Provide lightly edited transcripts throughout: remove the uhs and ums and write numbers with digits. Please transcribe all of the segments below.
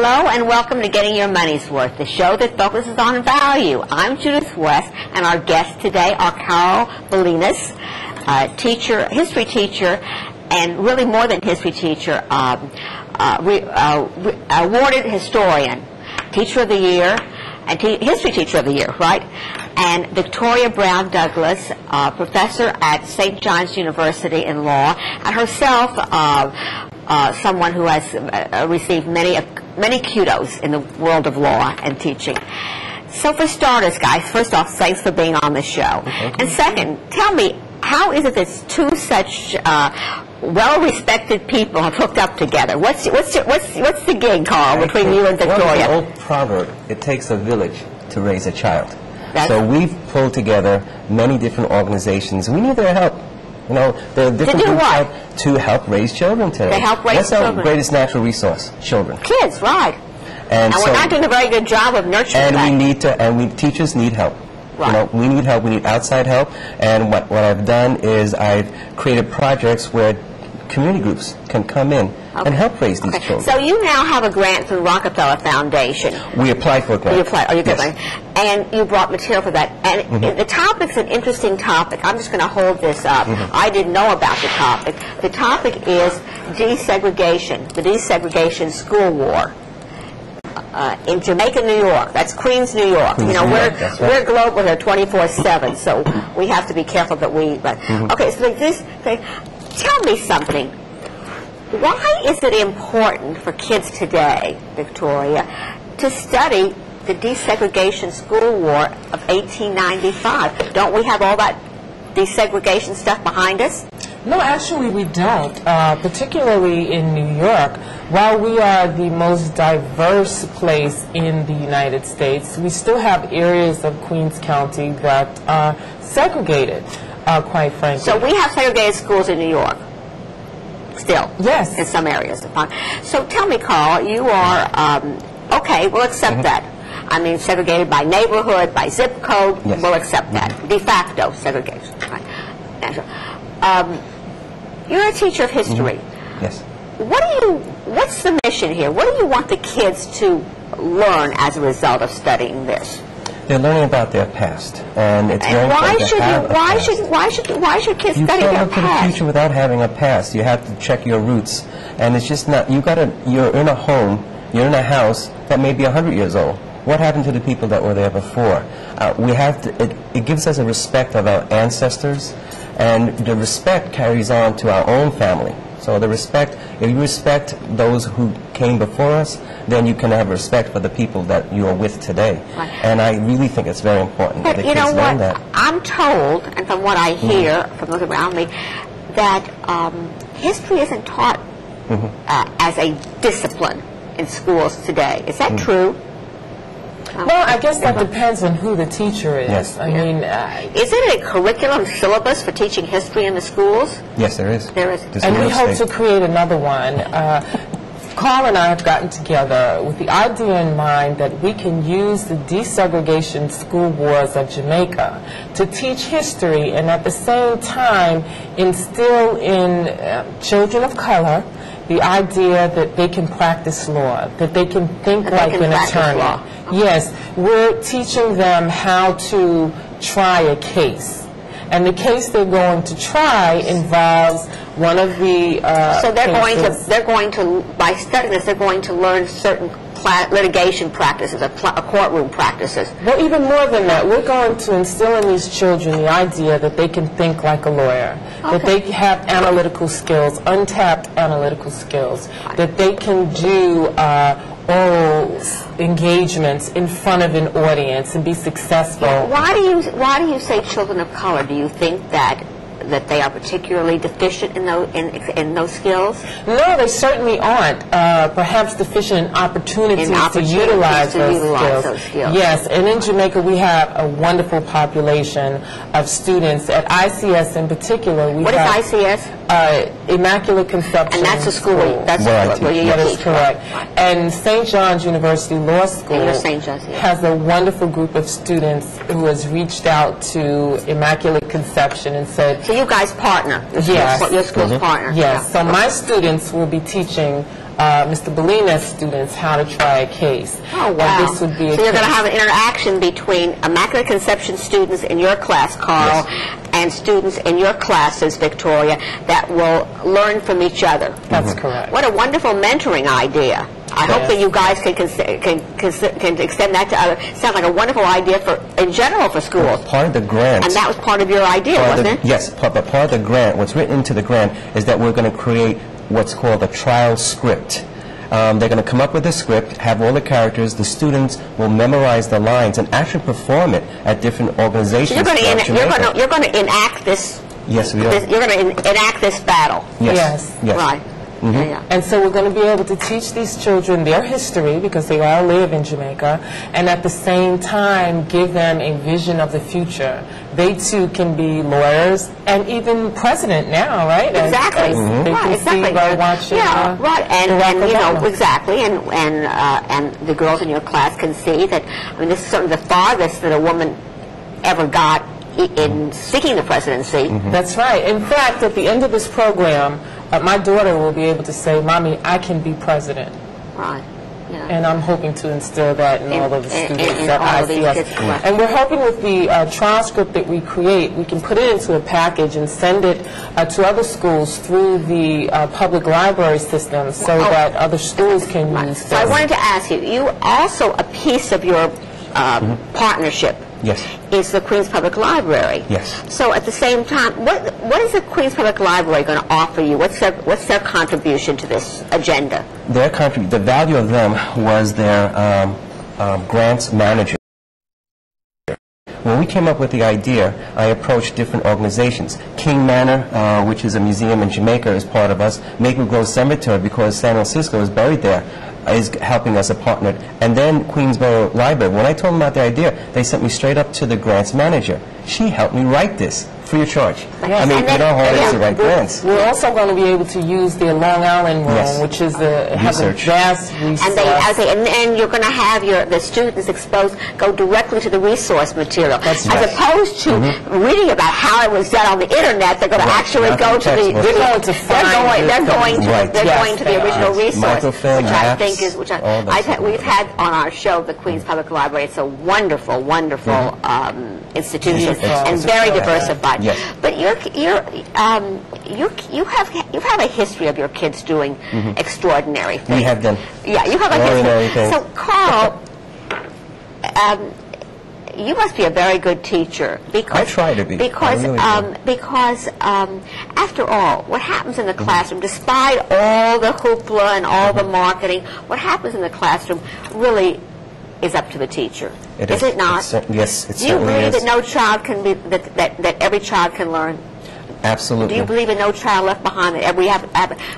Hello and welcome to Getting Your Money's Worth, the show that focuses on value. I'm Judith West, and our guests today are Carol Ballenas, history teacher, and really more than history teacher, awarded historian, teacher of the year, and history teacher of the year, right? And Victoria Brown Douglas, professor at St. John's University in law, and herself someone who has received many kudos in the world of law and teaching. So for starters, guys, first off, thanks for being on the show. And second, tell me, how is it that two such well-respected people have hooked up together? What's the gig, Carl, between you and Victoria? Well, the old proverb, it takes a village to raise a child. So we've pulled together many different organizations. We need their help. You know, there are different groups to help raise children today. To help raise children. What's our greatest natural resource? Children. Kids, right. And so, we're not doing a very good job of nurturing that. Teachers need help. Right. You know, we need help. We need outside help. And what I've done is I've created projects where community groups can come in and help raise these children. So you now have a grant through Rockefeller Foundation. We applied for a grant. You applied. Oh, you did. Yes. And you brought material for that. And the topic's an interesting topic. I'm just going to hold this up. I didn't know about the topic. The topic is desegregation, the desegregation school war. In Jamaica, New York. That's Queens, New York. Queens, you know, we're global here 24/7, so we have to be careful that we. Okay, so tell me something. Why is it important for kids today, Victoria, to study the desegregation school war of 1895? Don't we have all that desegregation stuff behind us? No, actually we don't, particularly in New York. While we are the most diverse place in the United States, we still have areas of Queens County that are segregated, quite frankly. So we have segregated schools in New York, still? Yes. In some areas. So tell me, Carl, you are, okay, we'll accept that. I mean, segregated by neighborhood, by zip code, we'll accept that. De facto segregation. Right. You're a teacher of history. Yes. What's the mission here? What do you want the kids to learn as a result of studying this? They're learning about their past, and it's very important to have a past. Why should kids study their past? You can't look to the future without having a past. You have to check your roots, and it's just not. You're in a home, you're in a house that may be 100 years old. What happened to the people that were there before? We have to. It gives us a respect of our ancestors, and the respect carries on to our own family. So the respect, if you respect those who came before us, then you can have respect for the people that you are with today. Right. And I really think it's very important that the kids learn that. I'm told, and from what I hear from those around me, that history isn't taught as a discipline in schools today. Is that true? Well, I guess that depends on who the teacher is. Yes. I mean, is it a curriculum syllabus for teaching history in the schools? Yes, there is. There is. And we hope to create another one. Carl and I have gotten together with the idea in mind that we can use the desegregation school wars of Jamaica to teach history and at the same time instill in children of color the idea that they can practice law, that they can think like an attorney. Law. Yes, we're teaching them how to try a case. And the case they're going to try involves one of the so they're going to by studying this, they're going to learn certain litigation practices, courtroom practices. Well, even more than that, we're going to instill in these children the idea that they can think like a lawyer, that they have analytical skills, untapped analytical skills, that they can do oral engagements in front of an audience and be successful. Why do you say children of color? Do you think that they are particularly deficient in those skills? No, they certainly aren't. Perhaps deficient in opportunities to utilize those skills. Yes, and in Jamaica we have a wonderful population of students. At ICS in particular, we What is ICS? Immaculate Conception And that's a school where you That is teach. correct. And St. John's University Law School has a wonderful group of students who has reached out to Immaculate Conception and said, so you guys partner? Yes. Your school's partner? Yes. So my students will be teaching Mr. Ballenas students how to try a case. Oh, wow. And this would be so you're going to have an interaction between Immaculate Conception students in your class, Carl, and students in your classes, Victoria, that will learn from each other. That's correct. What a wonderful mentoring idea. I hope that you guys can extend that to others. Sounds like a wonderful idea in general for schools. Part of the grant. And that was part of your idea, wasn't it? Yes, but part of the grant, what's written into the grant is that we're going to create what's called a trial script. They're going to come up with a script, have all the characters, the students will memorize the lines and actually perform it at different organizations. So you're going to enact this. Yes, we are. You're going to enact this battle. Yes. Right. Yeah. And so we're going to be able to teach these children their history, because they all live in Jamaica, and at the same time give them a vision of the future. They too can be lawyers and even president now, right? Exactly. They can see by watching. Yeah, right. And you know, exactly. And the girls in your class can see that. I mean, this is sort of the farthest that a woman ever got in seeking the presidency. That's right. In fact, at the end of this program, my daughter will be able to say, "Mommy, I can be president." Right. Yeah. And I'm hoping to instill that in all of the students that I see us. Kids. And we're hoping with the trial script that we create, we can put it into a package and send it to other schools through the public library system so that other schools can use So I wanted to ask you, you also, a piece of your partnership is the Queens Public Library. Yes. So at the same time, what is the Queens Public Library going to offer you? What's their contribution to this agenda? The value of them was their grants manager. When we came up with the idea, I approached different organizations. King Manor, which is a museum in Jamaica, is part of us. Maple Grove Cemetery, because San Francisco is buried there, is helping us, a partner. And then Queensboro Library. When I told them about the idea, they sent me straight up to the grants manager. She helped me write this, free of charge. I mean, you know how hard it is to write grants. We're also going to be able to use their Long Island room, which is has a vast resource. And you're going to have the students go directly to the resource material. As opposed to reading about how it was done on the internet, they're going to actually go to the... They're going to the original resource, which I think we've had on our show, the Queens Public Library. It's a wonderful, wonderful institution and very diversified. Yes. But you have a history of your kids doing extraordinary things. We have done. Yeah, you have a history. So, Carl, you must be a very good teacher. Because, I try to be. Because, after all, what happens in the classroom, despite all the hoopla and all the marketing, what happens in the classroom really is up to the teacher. Is it not? Yes, it certainly is. Do you believe that no child can be that every child can learn? Absolutely. Do you believe in no child left behind, that we have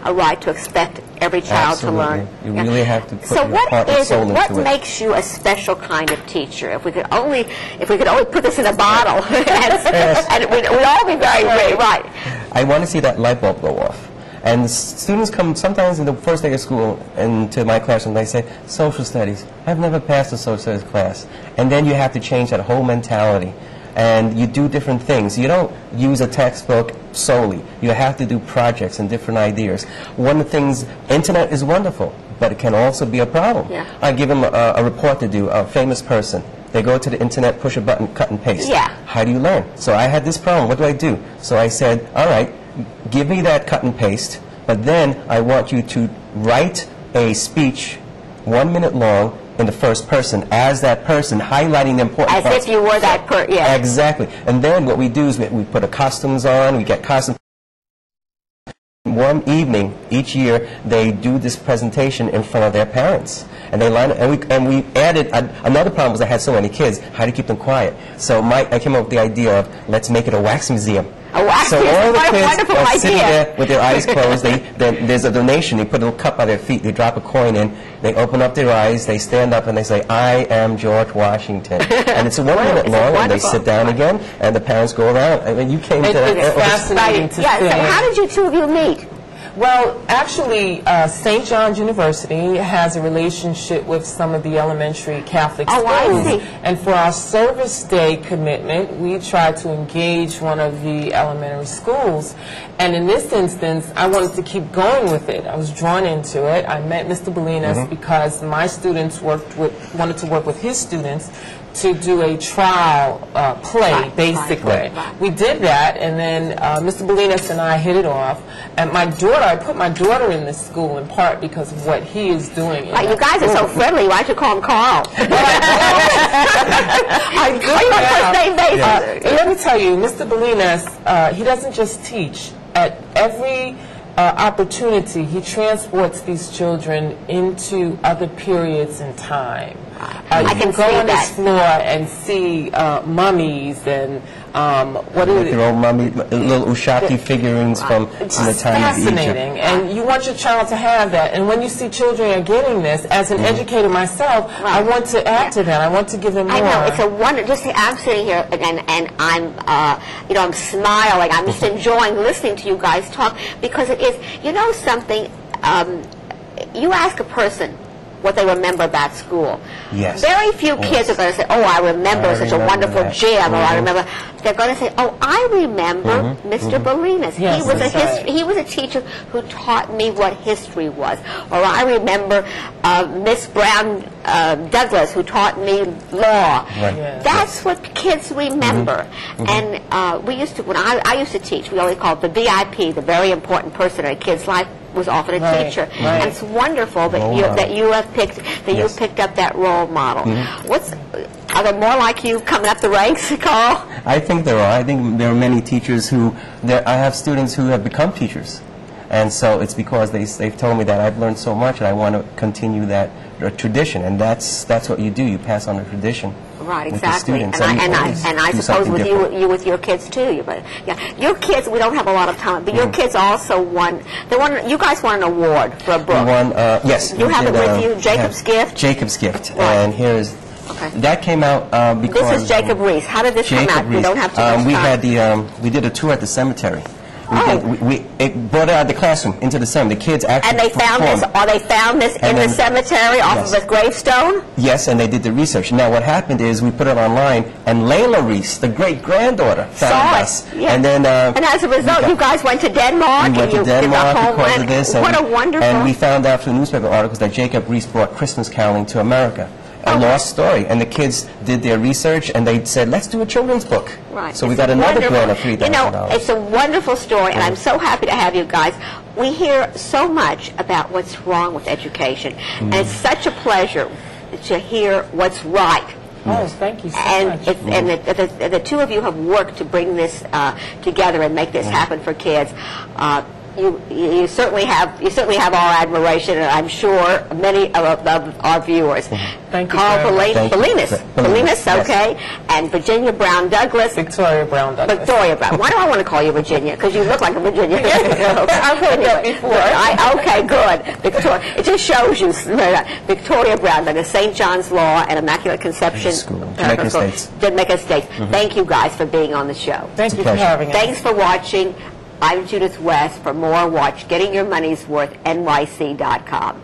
a right to expect every child to learn? You really have to put your heart and soul into it. What makes you a special kind of teacher? If we could only put this in a bottle, and we'd all be very right. I want to see that light bulb go off. And students come sometimes in the first day of school into my classroom, they say, social studies. I've never passed a social studies class. And then you have to change that whole mentality. And you do different things. You don't use a textbook solely. You have to do projects and different ideas. One of the things, internet is wonderful, but it can also be a problem. Yeah. I give them a report to do, a famous person. They go to the internet, push a button, cut and paste. Yeah. How do you learn? So I had this problem. What do I do? So I said, all right, give me that cut and paste, but then I want you to write a speech 1 minute long in the first person, as that person, highlighting the important parts. As if you were that person, yeah. Exactly. And then what we do is we put costumes on, we get costumes. One evening, each year, they do this presentation in front of their parents. And they line up, and we added, another problem was I had so many kids, how to keep them quiet. So I came up with the idea of, let's make it a wax museum. A wax so museum, all the what a kids wonderful are idea. sitting there with their eyes closed. There's a donation. They put a little cup by their feet. They drop a coin in. They open up their eyes. They stand up and they say, I am George Washington. And it's 1 minute long, and they sit down again, and the parents go around. I mean, you came to that. It's fascinating to see. So how did you two of you meet? Well, actually, St. John's University has a relationship with some of the elementary Catholic schools. I see. And for our service day commitment, we try to engage one of the elementary schools. And in this instance, I wanted to keep going with it. I was drawn into it. I met Mr. Ballenas because my students wanted to work with his students to do a trial play, basically. We did that, and then Mr. Ballenas and I hit it off. And my daughter, I put my daughter in this school in part because of what he is doing. You guys are so friendly. Why don't you call him Carl? I do now. Let me tell you, Mr. Ballenas, he doesn't just teach. At every opportunity, he transports these children into other periods in time. I can go on that. his floor and see mummies and what is it? Little mummy, little Ushaki figurines from the time of Egypt. Fascinating, and you want your child to have that. And when you see children are getting this, as an educator myself, I want to add to that. I want to give them more. I know, it's a wonder. Just I'm sitting here and I'm, I'm smiling. I'm just enjoying listening to you guys talk because it is, something. You ask a person what they remember about school. Yes. Very few kids are going to say, "Oh, I remember such a wonderful gym," or "I remember." They're going to say, "Oh, I remember Mr. Ballenas. Yes, he was a teacher who taught me what history was," or "I remember Miss Brown Douglas who taught me law." Right. Yes. That's what kids remember. And we used to, when I used to teach, we always called the VIP, the very important person in a kid's life, was often a teacher. And it's wonderful that you have picked up that role model. Are there more like you coming up the ranks, Carl? I think there are. I think there are many teachers I have students who have become teachers. And so it's because they've told me that I've learned so much and I want to continue that tradition. And that's what you do. You pass on the tradition. Right, with exactly. The students. And I suppose with you with your kids too. Your kids, we don't have a lot of time, but your kids also won. You guys won an award for a book. We won, yes. You have it with you, Jacob's Gift? Jacob's Gift. Right. And here's... That came out because... This is Jacob Reese. How did this come out? Reese. We don't have too much time. We did a tour at the cemetery. It brought it out of the classroom into the cemetery. The kids actually And they found this, or they found this in the cemetery off of a gravestone? Yes, and they did the research. Now what happened is we put it online, and Layla Reese, the great-granddaughter, found us. Yeah. And then... and as a result, you guys went to Denmark? We went to Denmark because of this. What a wonderful... And we found out from newspaper articles that Jacob Reese brought Christmas caroling to America. A lost story. And the kids did their research, and they said, let's do a children's book. Right. So we got another grant of $3,000. It's a wonderful story, and I'm so happy to have you guys. We hear so much about what's wrong with education, and it's such a pleasure to hear what's right. Oh, thank you so much. And the two of you have worked to bring this together and make this happen for kids. You certainly have our admiration, and I'm sure many of our viewers. Thank you. Carl Ballenas, okay, and Virginia Brown Douglas. Victoria Brown Douglas. Victoria Brown. Why do I want to call you Virginia? Because you look like a Virginian. I've heard that before. Okay, good. Victoria. It just shows you. Victoria Brown Douglas, St. John's Law and Immaculate Conception School, Jamaica Estates. Jamaica Estates. Thank you guys for being on the show. Thank you for having us. Thanks for watching. I'm Judith West. For more, watch Getting Your Money's Worth, NYC.com.